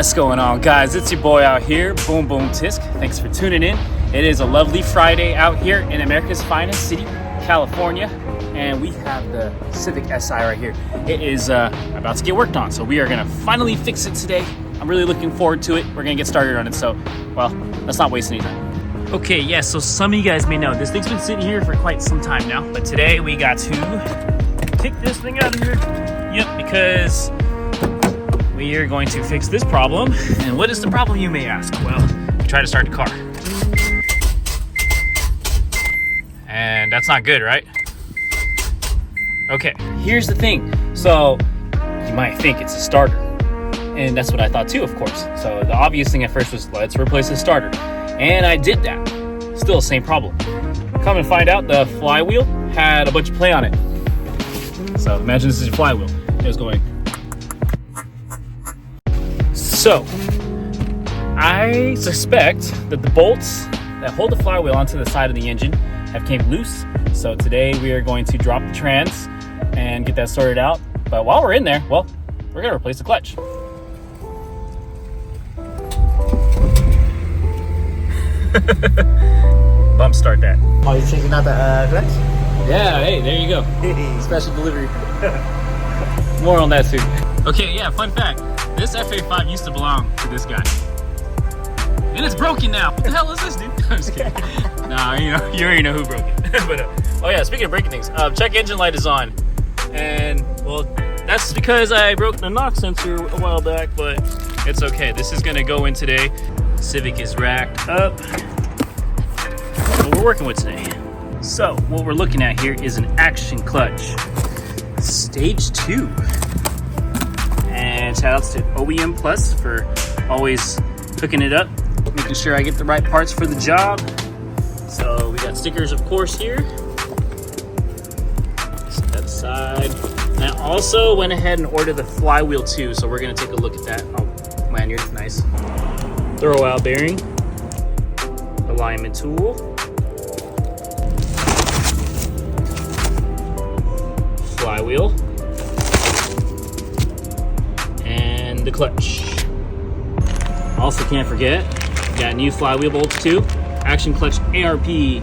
What's going on, guys? It's your boy out here, Boom Boom Tisk. Thanks for tuning in. It is a lovely Friday out here in America's finest city, California, and we have the Civic Si right here. It is about to get worked on, so we are gonna finally fix it today. I'm really looking forward to it. We're gonna get started on it, so, well, let's not waste any time. Okay, yeah, so some of you guys may know, this thing's been sitting here for quite some time now, but today we got to kick this thing out of here. Yep, because we are going to fix this problem. And what is the problem, you may ask? Well, we try to start the car. And that's not good, right? Okay, here's the thing. So, you might think it's a starter. And that's what I thought too, of course. So the obvious thing at first was, let's replace the starter. And I did that. Still the same problem. Come and find out, the flywheel had a bunch of play on it. So imagine this is your flywheel. It was going. So, I suspect that the bolts that hold the flywheel onto the side of the engine have came loose. So today we are going to drop the trans and get that sorted out. But while we're in there, well, we're gonna replace the clutch. Bump start that. Oh, you're checking out the clutch? Yeah, hey, there you go. Special delivery. More on that soon. Okay, yeah, fun fact. This FA5 used to belong to this guy. And it's broken now. What the hell is this, dude? I'm just kidding. Nah, you already know who broke it. But, oh yeah, speaking of breaking things, check engine light is on. And, well, that's because I broke the knock sensor a while back, but it's okay. This is gonna go in today. Civic is racked up. That's what we're working with today. So, what we're looking at here is an action clutch. Stage 2. And shout outs to OEM PLUS for always hooking it up, making sure I get the right parts for the job. So we got stickers, of course, here. Set that aside. And I also went ahead and ordered the flywheel too, so we're gonna take a look at that. Oh, lanyard, nice. Throw out bearing, alignment tool, flywheel, and the clutch. Also can't forget, got new flywheel bolts too. Action clutch ARP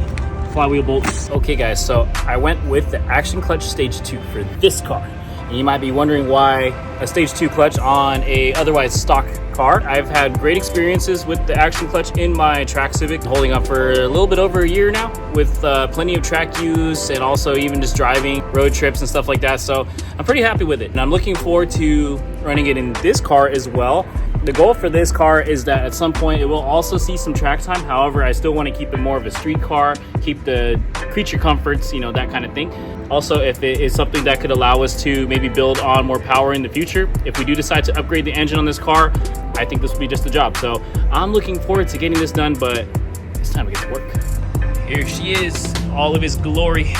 flywheel bolts. Okay guys, so I went with the action clutch stage 2 for this car. And you might be wondering why a stage 2 clutch on a otherwise stock car. I've had great experiences with the action clutch in my track Civic, holding up for a little bit over a year now with plenty of track use and also even just driving road trips and stuff like that. So I'm pretty happy with it. And I'm looking forward to running it in this car as well. The goal for this car is that at some point it will also see some track time. However, I still want to keep it more of a street car, keep the creature comforts, you know, that kind of thing. Also, if it is something that could allow us to maybe build on more power in the future, if we do decide to upgrade the engine on this car, I think this will be just the job. So I'm looking forward to getting this done, but it's time to get to work. Here she is, all of his glory.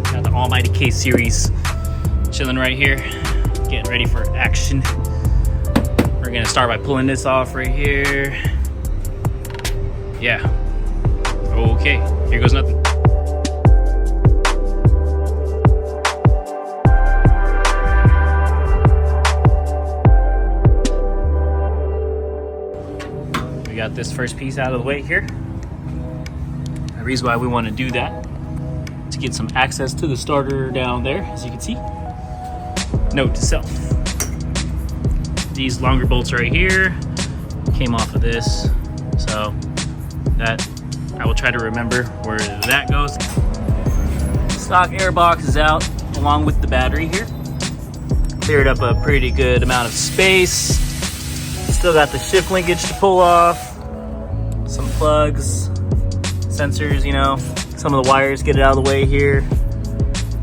Got the almighty K series chilling right here, getting ready for action. We're gonna start by pulling this off right here. Yeah. Okay, here goes nothing. We got this first piece out of the way here. The reason why we want to do that, to get some access to the starter down there, as you can see. Note to self. These longer bolts right here came off of this, so that I will try to remember where that goes. Stock air box is out along with the battery here. Cleared up a pretty good amount of space. Still got the shift linkage to pull off, some plugs, sensors, you know, some of the wires, get it out of the way here.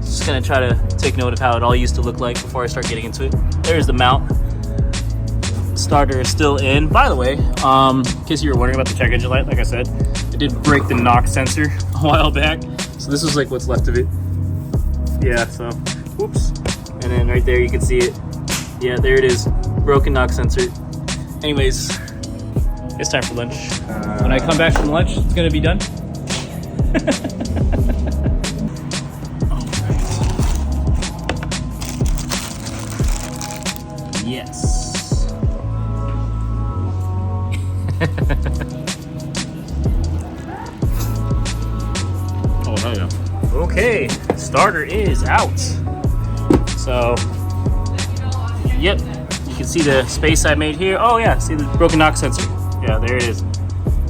Just gonna try to take note of how it all used to look like before I start getting into it. There's the mount. Starter is still in. By the way, in case you were wondering about the check engine light, like I said, it did break the knock sensor a while back. So this is like what's left of it. Yeah, so, whoops. And then right there you can see it. Yeah, there it is, broken knock sensor. Anyways, it's time for lunch. When I come back from lunch, it's gonna be done. Yes. starter is out. So, yep, you can see the space I made here. Oh yeah, see the broken knock sensor. Yeah, there it is.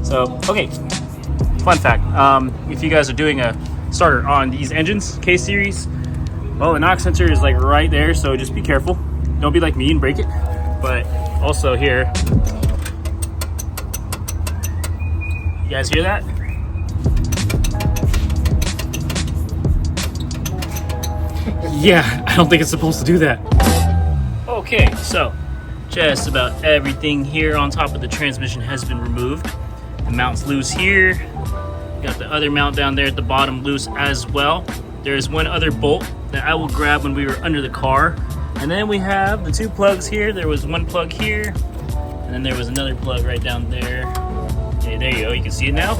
So, okay, fun fact. If you guys are doing a starter on these engines, K series, well, the knock sensor is like right there, so just be careful. Don't be like me and break it. But also here, you guys hear that? Yeah, I don't think it's supposed to do that. Okay, so just about everything here on top of the transmission has been removed. The mount's loose here. Got the other mount down there at the bottom loose as well. There's one other bolt that I will grab when we were under the car. And then we have the two plugs here. There was one plug here, and then there was another plug right down there. Okay, there you go, you can see it now.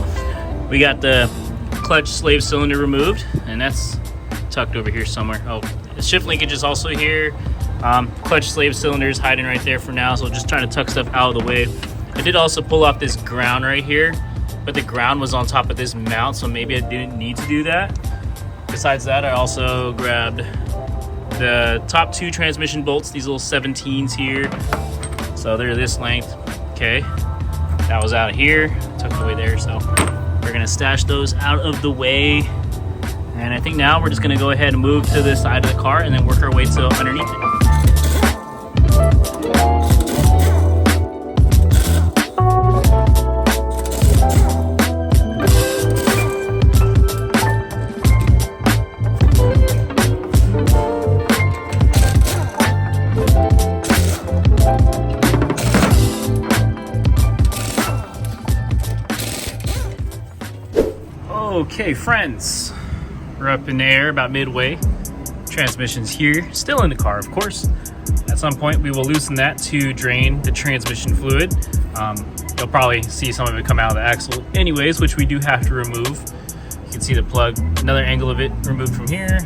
We got the clutch slave cylinder removed, and that's tucked over here somewhere. Oh, the shift linkage is also here. Clutch slave cylinders hiding right there for now, so just trying to tuck stuff out of the way. I did also pull off this ground right here, but the ground was on top of this mount, so maybe I didn't need to do that. Besides that, I also grabbed the top two transmission bolts, these little 17s here. So they're this length. Okay, that was out of here, tucked away there, so we're gonna stash those out of the way. And I think now we're just gonna go ahead and move to this side of the car and then work our way to underneath it. Okay, friends, we're up in the air about midway. Transmission's here, still in the car, of course. At some point, we will loosen that to drain the transmission fluid. You'll probably see some of it come out of the axle anyways, which we do have to remove. You can see the plug, another angle of it removed from here.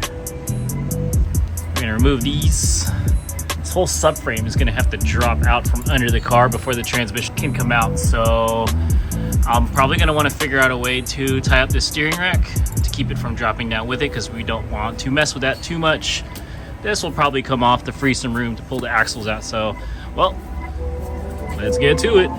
We're gonna remove these. This whole subframe is gonna have to drop out from under the car before the transmission can come out. So I'm probably gonna wanna figure out a way to tie up this steering rack to keep it from dropping down with it, because we don't want to mess with that too much. This will probably come off to free some room to pull the axles out. So, well, let's get to it.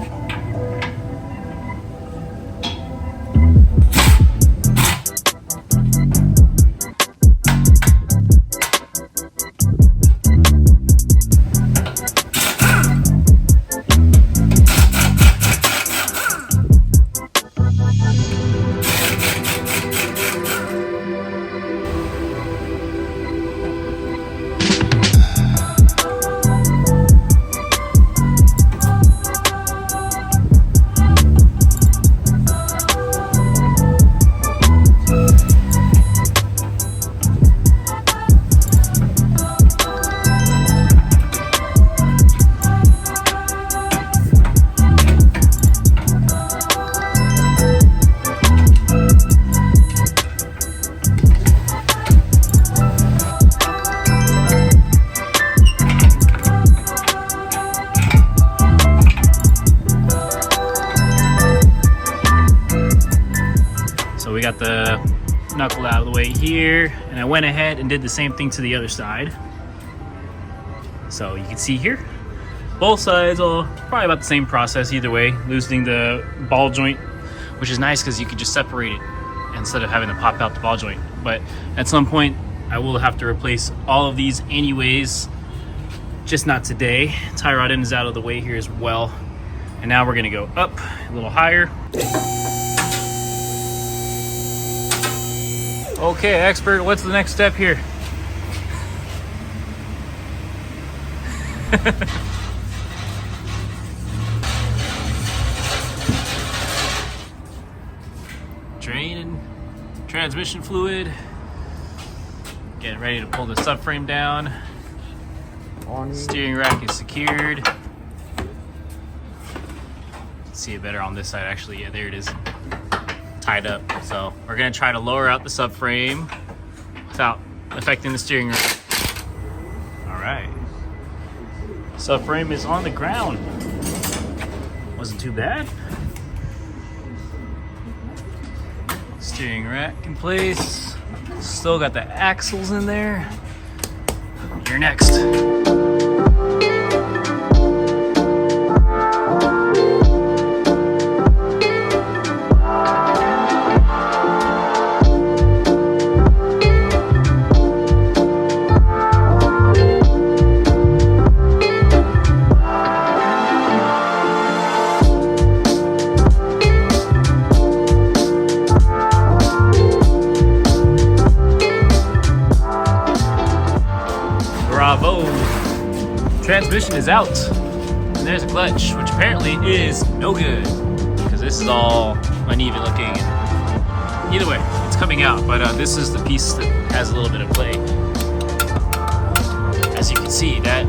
So we got the knuckle out of the way here, and I went ahead and did the same thing to the other side. So you can see here, both sides are probably about the same process either way, loosening the ball joint, which is nice because you can just separate it instead of having to pop out the ball joint. But at some point, I will have to replace all of these anyways, just not today. Tie rod end is out of the way here as well. And now we're gonna go up a little higher. Okay, expert, what's the next step here? Draining transmission fluid. Getting ready to pull the subframe down. Steering rack is secured. See it better on this side actually. Yeah, there it is. Tied up. So we're gonna try to lower out the subframe without affecting the steering rack. All right. Subframe is on the ground. Wasn't too bad. Steering rack in place. Still got the axles in there. You're next. Bravo. Transmission is out. And there's a clutch, which apparently is no good because this is all uneven looking. Either way, it's coming out, but this is the piece that has a little bit of play. As you can see, that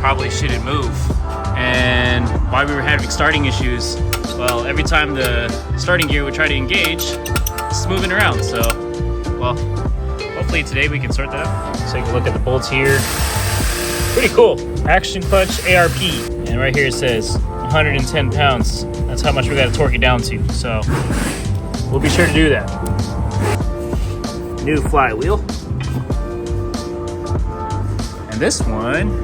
probably shouldn't move. And why we were having starting issues, well, every time the starting gear would try to engage, it's moving around. So, well, hopefully today we can sort that out. Let's take a look at the bolts here. Pretty cool. Action clutch ARP. And right here it says 110 pounds. That's how much we got to torque it down to. So we'll be sure to do that. New flywheel. And this one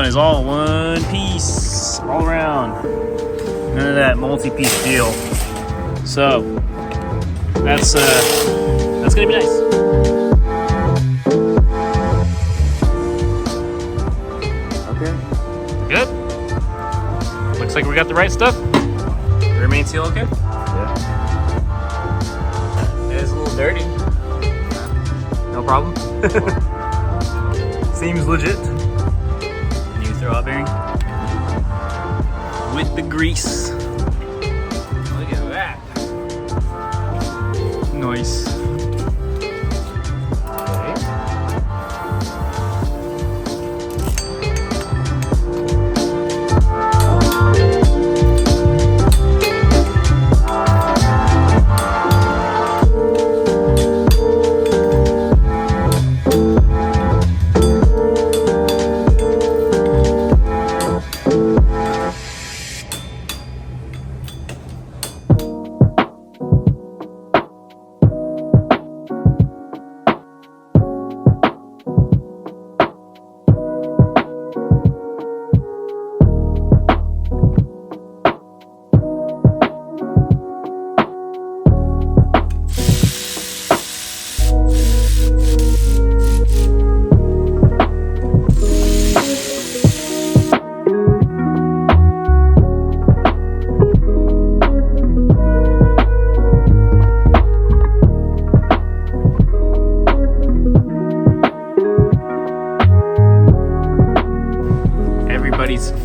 is all one piece, all around. None of that multi-piece deal. So that's gonna be nice. Good. Looks like we got the right stuff. Rear main seal okay? Yeah. It is a little dirty. No problem. Seems legit. New throwout bearing. With the grease. Look at that. Nice.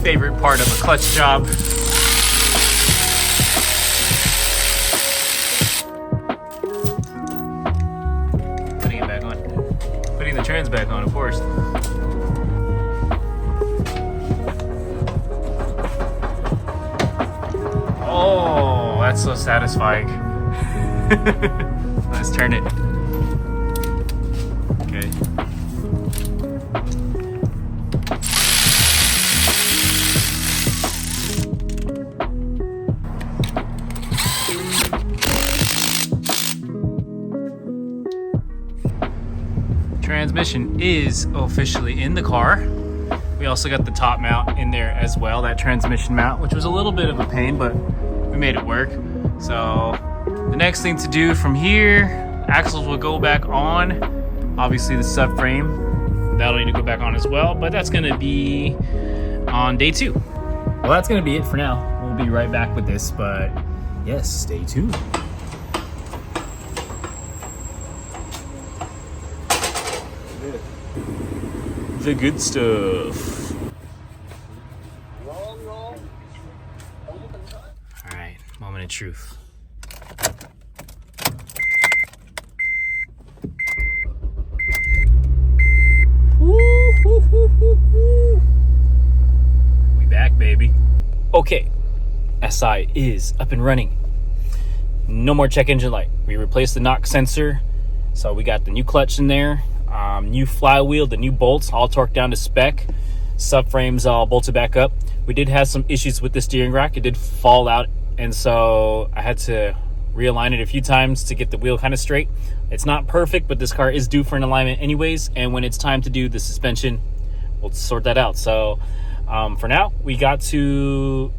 Favorite part of a clutch job. Putting it back on. Putting the trans back on, of course. Oh, that's so satisfying. Let's turn it. Okay. Transmission is officially in the car. We also got the top mount in there as well, that transmission mount, which was a little bit of a pain, but we made it work. So the next thing to do from here, axles will go back on. Obviously the subframe, that'll need to go back on as well, but that's gonna be on day 2. Well, that's gonna be it for now. We'll be right back with this, but yes, stay tuned. The good stuff. All right, moment of truth. We back, baby. Okay, SI is up and running. No more check engine light. We replaced the knock sensor, so we got the new clutch in there. New flywheel, the new bolts all torqued down to spec. Subframes all bolted back up. We did have some issues with the steering rack. It did fall out, and so I had to realign it a few times to get the wheel kind of straight. It's not perfect, but this car is due for an alignment anyways, and when it's time to do the suspension, we'll sort that out. So for now, we got to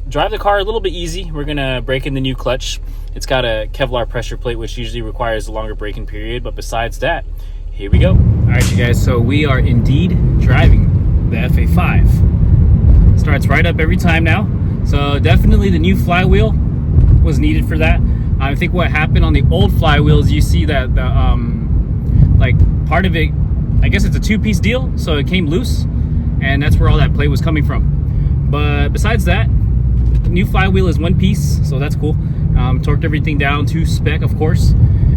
drive the car a little bit easy. We're gonna break in the new clutch. It's got a Kevlar pressure plate, which usually requires a longer braking period, but besides that, here we go. All right, you guys, so we are indeed driving the FA5. Starts right up every time now. So definitely the new flywheel was needed for that. I think what happened on the old flywheels, you see that the like part of it, I guess it's a two-piece deal, so it came loose, and that's where all that plate was coming from. But besides that, the new flywheel is one piece, so that's cool. Torqued everything down to spec, of course,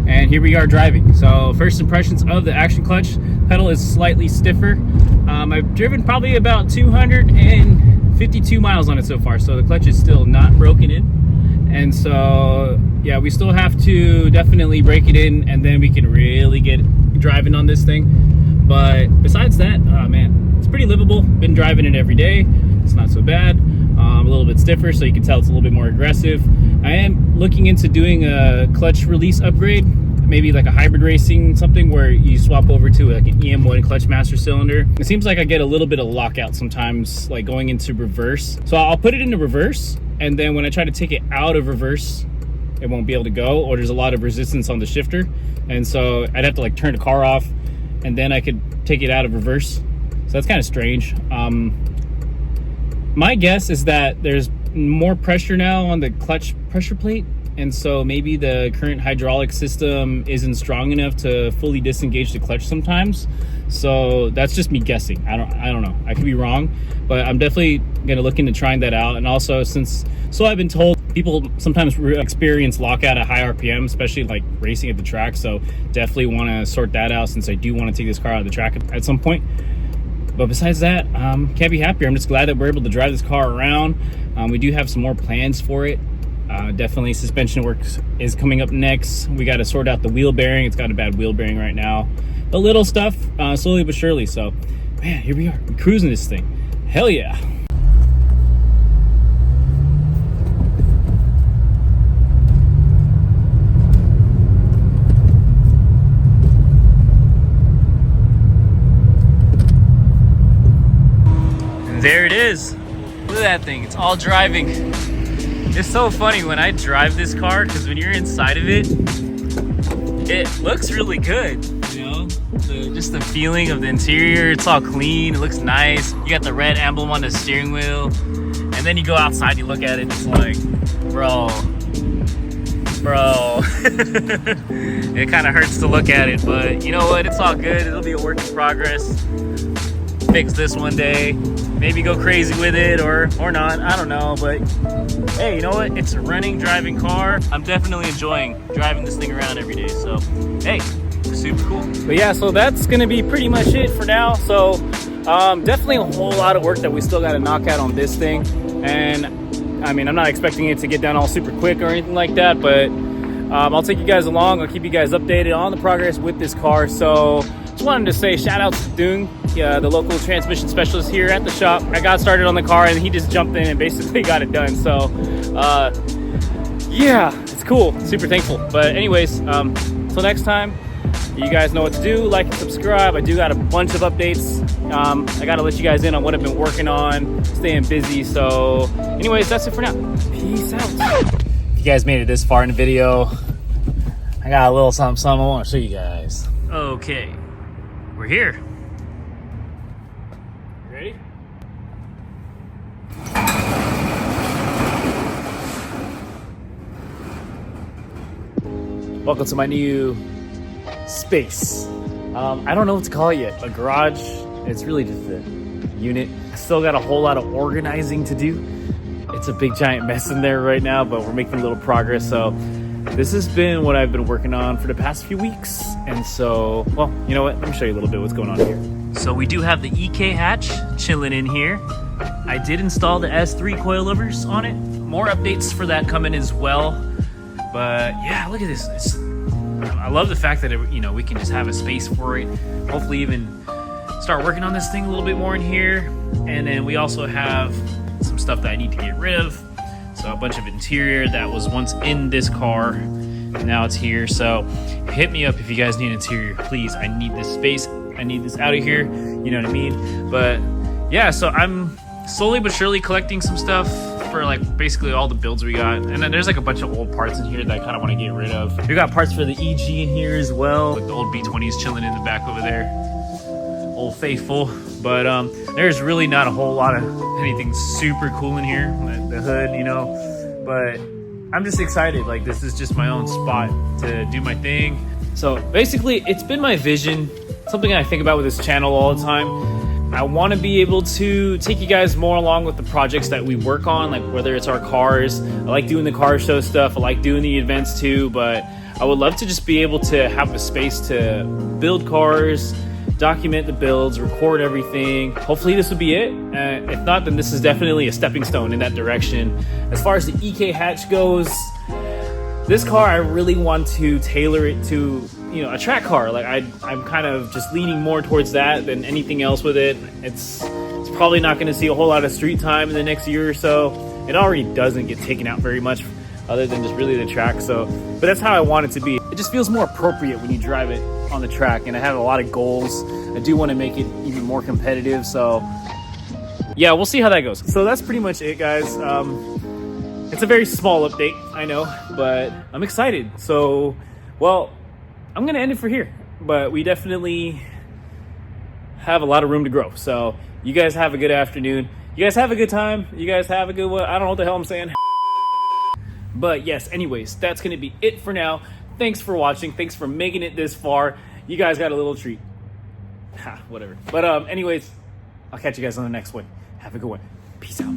and here we are driving. So first impressions of the action clutch. Pedal is slightly stiffer. I've driven probably about 252 miles on it so far, so the clutch is still not broken in. And so, yeah, we still have to definitely break it in, and then we can really get driving on this thing. But besides that, man, it's pretty livable. Been driving it every day. It's not so bad. A little bit stiffer, so you can tell it's a little bit more aggressive. I am looking into doing a clutch release upgrade, maybe like a hybrid racing, something where you swap over to like an EM1 clutch master cylinder. It seems like I get a little bit of lockout sometimes, like going into reverse. So I'll put it into reverse, and then when I try to take it out of reverse, it won't be able to go, or there's a lot of resistance on the shifter. And so I'd have to like turn the car off, and then I could take it out of reverse. So that's kind of strange. My guess is that there's more pressure now on the clutch pressure plate, and so maybe the current hydraulic system isn't strong enough to fully disengage the clutch sometimes. So that's just me guessing. I don't know. I could be wrong, but I'm definitely gonna look into trying that out. And also, so I've been told people sometimes experience lockout at high RPM, especially like racing at the track. So definitely want to sort that out, since I do want to take this car out of the track at some point. But besides that, can't be happier. I'm just glad that we're able to drive this car around. We do have some more plans for it. Definitely suspension work is coming up next. We got to sort out the wheel bearing. It's got a bad wheel bearing right now. But little stuff, slowly but surely. So, man, here we are. We're cruising this thing. Hell yeah. There it is. Look at that thing. It's all driving. It's so funny when I drive this car, because when you're inside of it, it looks really good. You know, just the feeling of the interior. It's all clean. It looks nice. You got the red emblem on the steering wheel, and then you go outside, you look at it, it's like, bro. It kind of hurts to look at it, but you know what? It's all good. It'll be a work in progress. Fix this one day. Maybe go crazy with it or not, I don't know, but hey, you know what? It's a running, driving car. I'm definitely enjoying driving this thing around every day, so hey, super cool. But yeah, so that's gonna be pretty much it for now. So definitely a whole lot of work that we still got to knock out on this thing, and I mean, I'm not expecting it to get done all super quick or anything like that, but I'll take you guys along. I'll keep you guys updated on the progress with this car. So just wanted to say shout out to Dung, the local transmission specialist here at the shop. I got started on the car and he just jumped in and basically got it done. So yeah, it's cool. Super thankful. But anyways, till next time, you guys know what to do. Like and subscribe. I do got a bunch of updates. I got to let you guys in on what I've been working on, staying busy. So anyways, that's it for now. Peace out. If you guys made it this far in the video, I got a little something I want to show you guys. Okay, we're here. You ready? Welcome to my new space. I don't know what to call it yet. A garage. It's really just a unit. I still got a whole lot of organizing to do. It's a big giant mess in there right now, but we're making a little progress. So this has been what I've been working on for the past few weeks. And so, well, you know what? Let me show you a little bit what's going on here. So we do have the EK hatch chilling in here. I did install the S3 coilovers on it. More updates for that coming as well. But yeah, look at this. I love the fact that we can just have a space for it. Hopefully even start working on this thing a little bit more in here. And then we also have some stuff that I need to get rid of. So a bunch of interior that was once in this car. Now it's here. So hit me up if you guys need an interior, please. I need this space. I need this out of here. You know what I mean? But yeah, so I'm slowly but surely collecting some stuff for like basically all the builds we got. And then there's like a bunch of old parts in here that I kind of want to get rid of. We got parts for the EG in here as well. Like the old B20s chilling in the back over there. Old faithful. But there's really not a whole lot of anything super cool in here. The hood, you know. But I'm just excited. Like, this is just my own spot to do my thing. So basically, it's been my vision, something I think about with this channel all the time. I want to be able to take you guys more along with the projects that we work on, like whether it's our cars. I like doing the car show stuff. I like doing the events too, but I would love to just be able to have the space to build cars, document the builds, record everything. Hopefully this will be it. If not, then this is definitely a stepping stone in that direction. As far as the EK hatch goes, this car, I really want to tailor it to, you know, a track car. Like I'm kind of just leaning more towards that than anything else with it. It's probably not going to see a whole lot of street time in the next year or so. It already doesn't get taken out very much other than just really the track. So, but that's how I want it to be. It just feels more appropriate when you drive it on the track, and I have a lot of goals. I do want to make it even more competitive. So yeah, we'll see how that goes. So that's pretty much it, guys. It's a very small update, I know, but I'm excited. So, well, I'm going to end it for here, but we definitely have a lot of room to grow. So you guys have a good afternoon. You guys have a good time. You guys have a good one. I don't know what the hell I'm saying. But yes, anyways, that's going to be it for now. Thanks for watching. Thanks for making it this far. You guys got a little treat. Ha, whatever. But anyways, I'll catch you guys on the next one. Have a good one. Peace out.